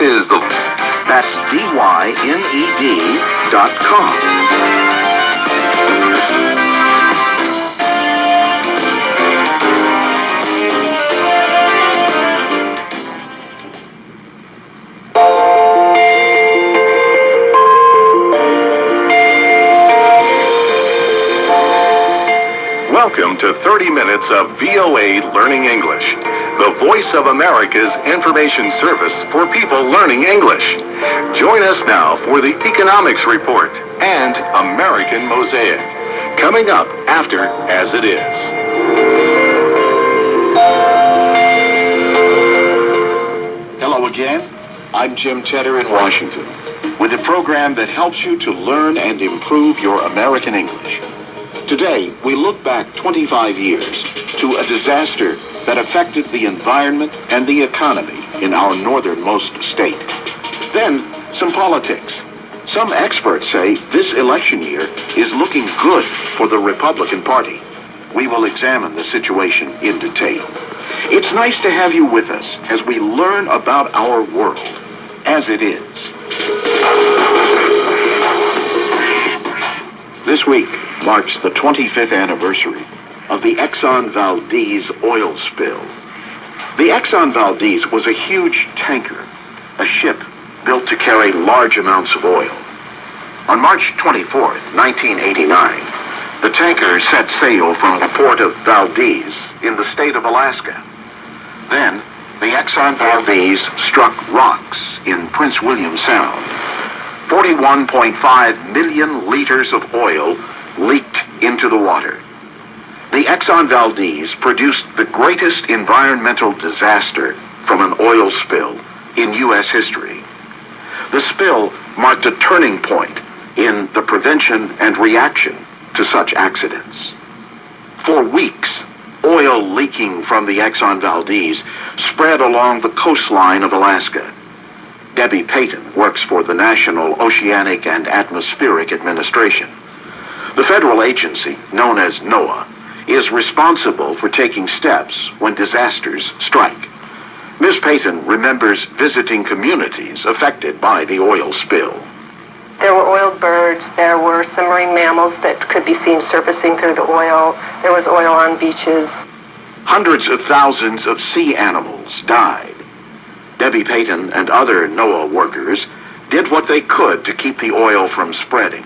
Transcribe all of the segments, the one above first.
is the... That's DYNED.com. Welcome to 30 minutes of VOA Learning English, the voice of America's information service for people learning English. Join us now for the Economics Report and American Mosaic. Coming up after As It Is. Hello again. I'm Jim Tedder in Washington with a program that helps you to learn and improve your American English. Today, we look back 25 years to a disaster that affected the environment and the economy in our northernmost state. Then, some politics. Some experts say this election year is looking good for the Republican Party. We will examine the situation in detail. It's nice to have you with us as we learn about our world as it is. This week marks the 25th anniversary of the Exxon Valdez oil spill. The Exxon Valdez was a huge tanker, a ship built to carry large amounts of oil. On March 24th, 1989, the tanker set sail from the port of Valdez in the state of Alaska. Then, the Exxon Valdez struck rocks in Prince William Sound. 41.5 million liters of oil leaked into the water. The Exxon Valdez produced the greatest environmental disaster from an oil spill in U.S. history. The spill marked a turning point in the prevention and reaction to such accidents. For weeks, oil leaking from the Exxon Valdez spread along the coastline of Alaska. Debbie Payton works for the National Oceanic and Atmospheric Administration. The federal agency, known as NOAA, is responsible for taking steps when disasters strike. Ms. Payton remembers visiting communities affected by the oil spill. There were oiled birds, there were some marine mammals that could be seen surfacing through the oil, there was oil on beaches. Hundreds of thousands of sea animals died. Debbie Payton and other NOAA workers did what they could to keep the oil from spreading.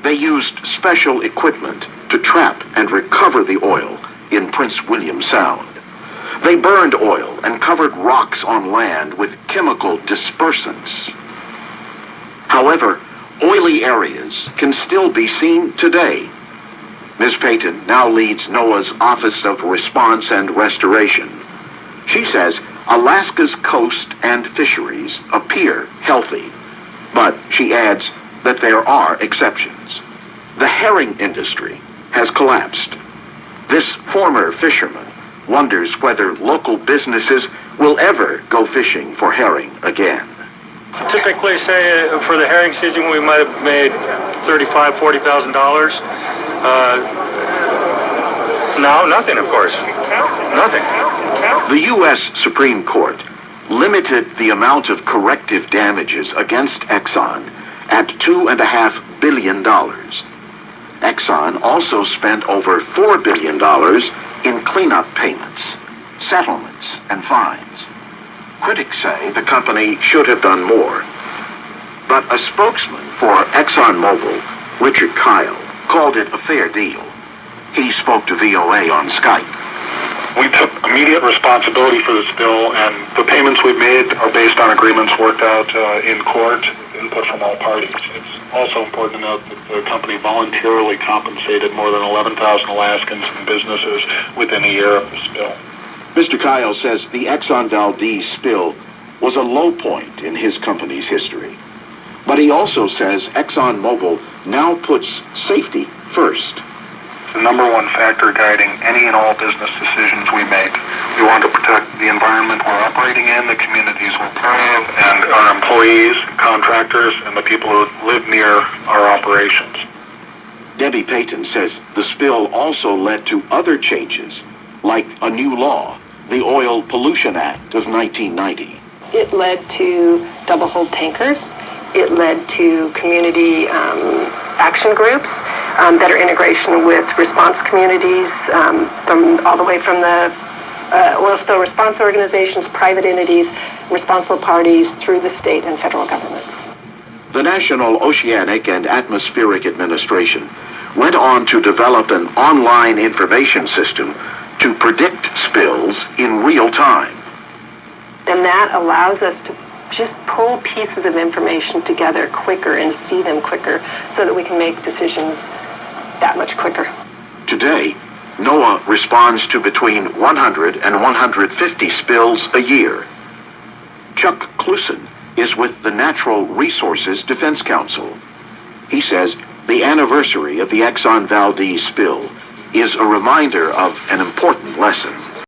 They used special equipment to trap and recover the oil in Prince William Sound. They burned oil and covered rocks on land with chemical dispersants. However, oily areas can still be seen today. Ms. Payton now leads NOAA's Office of Response and Restoration. She says Alaska's coast and fisheries appear healthy, but she adds that there are exceptions. The herring industry has collapsed. This former fisherman wonders whether local businesses will ever go fishing for herring again. Typically, say for the herring season, we might have made $35,000, $40,000. Now, nothing, of course. Nothing. The U.S. Supreme Court limited the amount of corrective damages against Exxon at $2.5 billion. Exxon also spent over $4 billion in cleanup payments, settlements, and fines. Critics say the company should have done more. But a spokesman for ExxonMobil, Richard Kyle, called it a fair deal. He spoke to VOA on Skype. We took immediate responsibility for the spill, and the payments we've made are based on agreements worked out in court, input from all parties. It's also important to note that the company voluntarily compensated more than 11,000 Alaskans and businesses within a year of the spill. Mr. Kyle says the Exxon Valdez spill was a low point in his company's history. But he also says ExxonMobil now puts safety first. The number one factor guiding any and all business decisions we make. We want to protect the environment we're operating in, the communities we serve, and our employees, contractors, and the people who live near our operations. Debbie Payton says the spill also led to other changes, like a new law, the Oil Pollution Act of 1990. It led to double-hull tankers. It led to community action groups that are integration with response communities, all the way from the oil spill response organizations, private entities, responsible parties, through the state and federal governments. The National Oceanic and Atmospheric Administration went on to develop an online information system to predict spills in real time. And that allows us to just pull pieces of information together quicker and see them quicker so that we can make decisions that much quicker. Today, NOAA responds to between 100 and 150 spills a year. Chuck Cluson is with the Natural Resources Defense Council. He says the anniversary of the Exxon Valdez spill is a reminder of an important lesson.